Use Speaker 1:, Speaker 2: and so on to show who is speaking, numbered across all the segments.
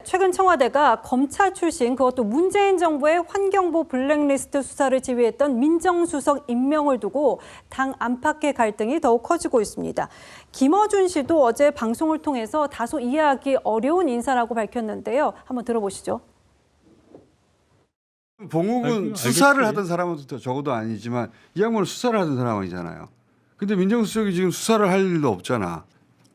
Speaker 1: 최근 청와대가 검찰 출신 그것도 문재인 정부의 환경부 블랙리스트 수사를 지휘했던 민정수석 임명을 두고 당 안팎의 갈등이 더욱 커지고 있습니다. 김어준 씨도 어제 방송을 통해서 다소 이해하기 어려운 인사라고 밝혔는데요. 한번 들어보시죠.
Speaker 2: 봉욱은 수사를 하던 사람은 적어도 아니지만 이 양반은 수사를 하던 사람이잖아요. 근데 민정수석이 지금 수사를 할 일도 없잖아.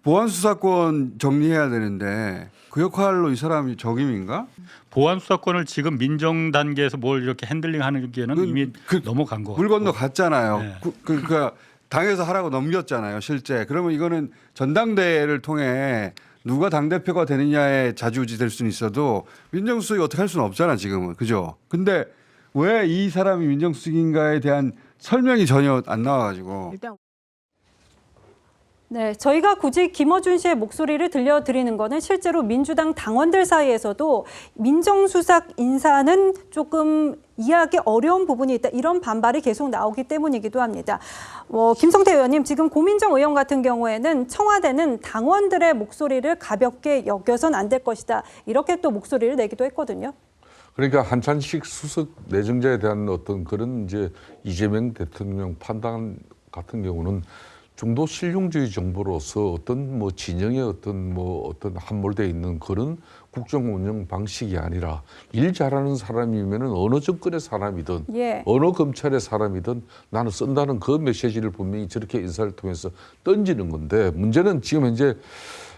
Speaker 2: 보안수사권 정리해야 되는데 그 역할로 이 사람이 적임인가?
Speaker 3: 보안수사권을 지금 민정 단계에서 뭘 이렇게 핸들링하는 게는 이미 넘어간 거.
Speaker 2: 물 건너 갔잖아요.
Speaker 3: 네.
Speaker 2: 그러니까 당에서 하라고 넘겼잖아요. 실제. 그러면 이거는 전당대회를 통해 누가 당대표가 되느냐에 좌지우지 될 수는 있어도 민정수석이 어떻게 할 수는 없잖아 지금은. 그죠? 근데 왜 이 사람이 민정수석인가에 대한 설명이 전혀 안 나와가지고.
Speaker 1: 일단 네, 저희가 굳이 김어준 씨의 목소리를 들려드리는 거는 실제로 민주당 당원들 사이에서도 민정수석 인사는 조금 이해하기 어려운 부분이 있다. 이런 반발이 계속 나오기 때문이기도 합니다. 김성태 의원님, 지금 고민정 의원 같은 경우에는 청와대는 당원들의 목소리를 가볍게 여겨선 안 될 것이다. 이렇게 또 목소리를 내기도 했거든요.
Speaker 4: 그러니까 한찬식 수석 내정자에 대한 어떤 그런 이제 이재명 대통령 판단 같은 경우는 중도 실용주의 정부로서 어떤 뭐 진영의 어떤 함몰되어 있는 그런 국정 운영 방식이 아니라 일 잘하는 사람이면은 어느 정권의 사람이든 어느 검찰의 사람이든 나는 쓴다는 그 메시지를 분명히 저렇게 인사를 통해서 던지는 건데 문제는 지금 현재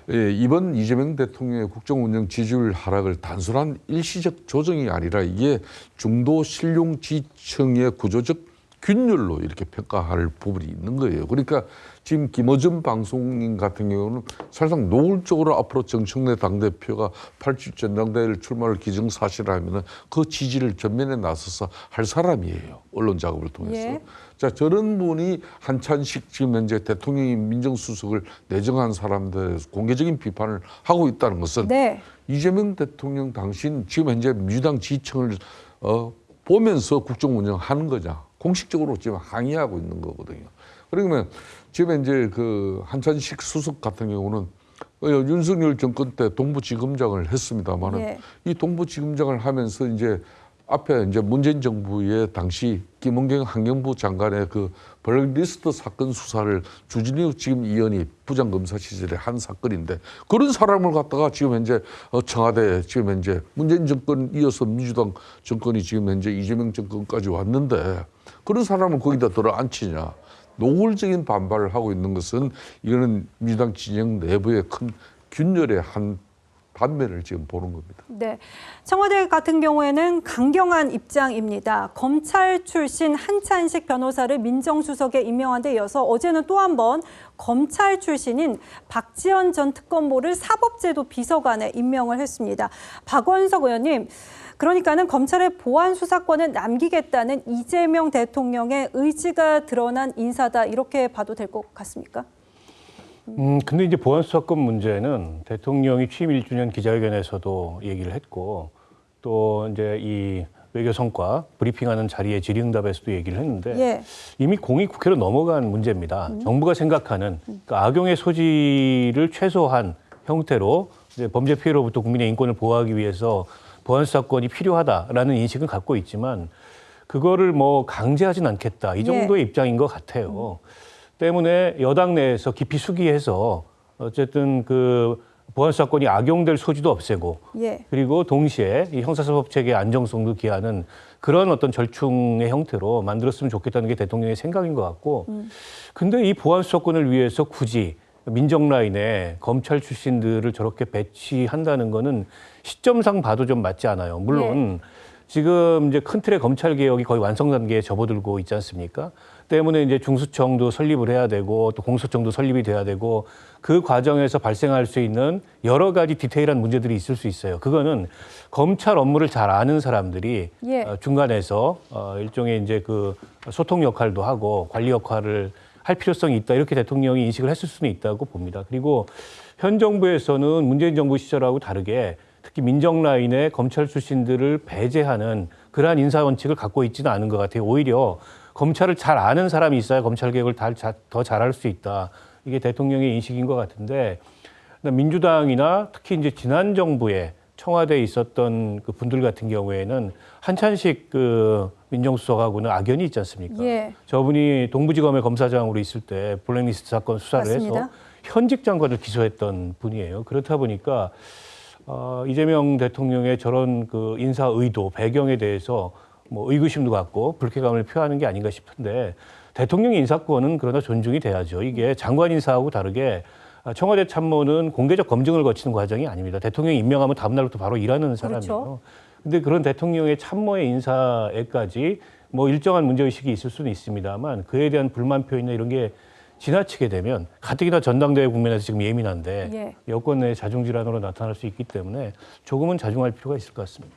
Speaker 4: 이번 이재명 대통령의 국정 운영 지지율 하락을 단순한 일시적 조정이 아니라 이게 중도 신용지층의 구조적 균열로 이렇게 평가할 부분이 있는 거예요. 그러니까 지금 김어준 방송인 같은 경우는 사실상 노골적으로 앞으로 정청래 당대표가 8.7 전당대회를 출마를 기정사실하면 그 지지를 전면에 나서서 할 사람이에요. 언론 작업을 통해서. 자, 저런 분이 한찬식 지금 현재 대통령이 민정수석을 내정한 사람들에서 공개적인 비판을 하고 있다는 것은 이재명 대통령 당신 지금 현재 민주당 지지층을 보면서 국정 운영하는 거냐. 공식적으로 지금 항의하고 있는 거거든요. 그러면 지금 이제 그 한찬식 수석 같은 경우는 윤석열 정권 때 동부지검장을 했습니다만은 이 동부지검장을 하면서 이제 앞에 이제 문재인 정부의 당시 김은경 환경부 장관의 그 블랙리스트 사건 수사를 주진우 지금 의원이 부장검사 시절에 한 사건인데 그런 사람을 갖다가 지금 현재 청와대 지금 현재 문재인 정권 이어서 민주당 정권이 지금 현재 이재명 정권까지 왔는데 그런 사람을 거기다 들어 앉히냐. 노골적인 반발을 하고 있는 것은 이거는 민주당 진영 내부의 큰 균열의 한 반면을 지금 보는 겁니다.
Speaker 1: 네, 청와대 같은 경우에는 강경한 입장입니다. 검찰 출신 한찬식 변호사를 민정수석에 임명한 데 이어서 어제는 또 한 번 검찰 출신인 박지원 전 특검보를 사법제도 비서관에 임명을 했습니다. 박원석 의원님, 그러니까는 검찰의 보안 수사권을 남기겠다는 이재명 대통령의 의지가 드러난 인사다 이렇게 봐도 될 것 같습니까?
Speaker 5: 근데 이제 보안수사권 문제는 대통령이 취임 1주년 기자회견에서도 얘기를 했고 또 이제 이 외교 성과 브리핑하는 자리에 질의응답에서도 얘기를 했는데 이미 공이 국회로 넘어간 문제입니다. 정부가 생각하는 그러니까 악용의 소지를 최소한 형태로 이제 범죄 피해로부터 국민의 인권을 보호하기 위해서 보안수사권이 필요하다라는 인식은 갖고 있지만 그거를 뭐 강제하진 않겠다 이 정도의 입장인 것 같아요. 때문에 여당 내에서 깊이 숙의해서 어쨌든 그 보안수사권이 악용될 소지도 없애고 그리고 동시에 이 형사사법 체계의 안정성도 기하는 그런 어떤 절충의 형태로 만들었으면 좋겠다는 게 대통령의 생각인 것 같고 근데 이 보안수사권을 위해서 굳이 민정 라인에 검찰 출신들을 저렇게 배치한다는 거는 시점상 봐도 좀 맞지 않아요. 물론 지금 이제 큰 틀의 검찰 개혁이 거의 완성 단계에 접어들고 있지 않습니까? 때문에 이제 중수청도 설립을 해야 되고 또 공소청도 설립이 돼야 되고 그 과정에서 발생할 수 있는 여러 가지 디테일한 문제들이 있을 수 있어요. 그거는 검찰 업무를 잘 아는 사람들이 중간에서 일종의 이제 그 소통 역할도 하고 관리 역할을 할 필요성이 있다 이렇게 대통령이 인식을 했을 수는 있다고 봅니다. 그리고 현 정부에서는 문재인 정부 시절하고 다르게 특히 민정 라인의 검찰 출신들을 배제하는 그러한 인사 원칙을 갖고 있지는 않은 것 같아요. 오히려 검찰을 잘 아는 사람이 있어야 검찰 개혁을 더 잘할 수 있다. 이게 대통령의 인식인 것 같은데 민주당이나 특히 이제 지난 정부의 청와대에 있었던 그 분들 같은 경우에는 한찬식 그 민정수석하고는 악연이 있지 않습니까?
Speaker 1: 예.
Speaker 5: 저분이 동부지검의 검사장으로 있을 때 블랙리스트 사건 수사를
Speaker 1: 맞습니다.
Speaker 5: 해서 현직 장관을 기소했던 분이에요. 그렇다 보니까 이재명 대통령의 저런 그 인사 의도, 배경에 대해서 뭐 의구심도 갖고 불쾌감을 표하는 게 아닌가 싶은데 대통령 인사권은 그러나 존중이 돼야죠. 이게 장관 인사하고 다르게 청와대 참모는 공개적 검증을 거치는 과정이 아닙니다. 대통령이 임명하면 다음 날부터 바로 일하는 사람이에요. 그런데 그런 대통령의 참모의 인사에까지 뭐 일정한 문제의식이 있을 수는 있습니다만 그에 대한 불만 표현이나 이런 게 지나치게 되면 가뜩이나 전당대회 국면에서 지금 예민한데
Speaker 1: 예.
Speaker 5: 여권 내 자중질환으로 나타날 수 있기 때문에 조금은 자중할 필요가 있을 것 같습니다.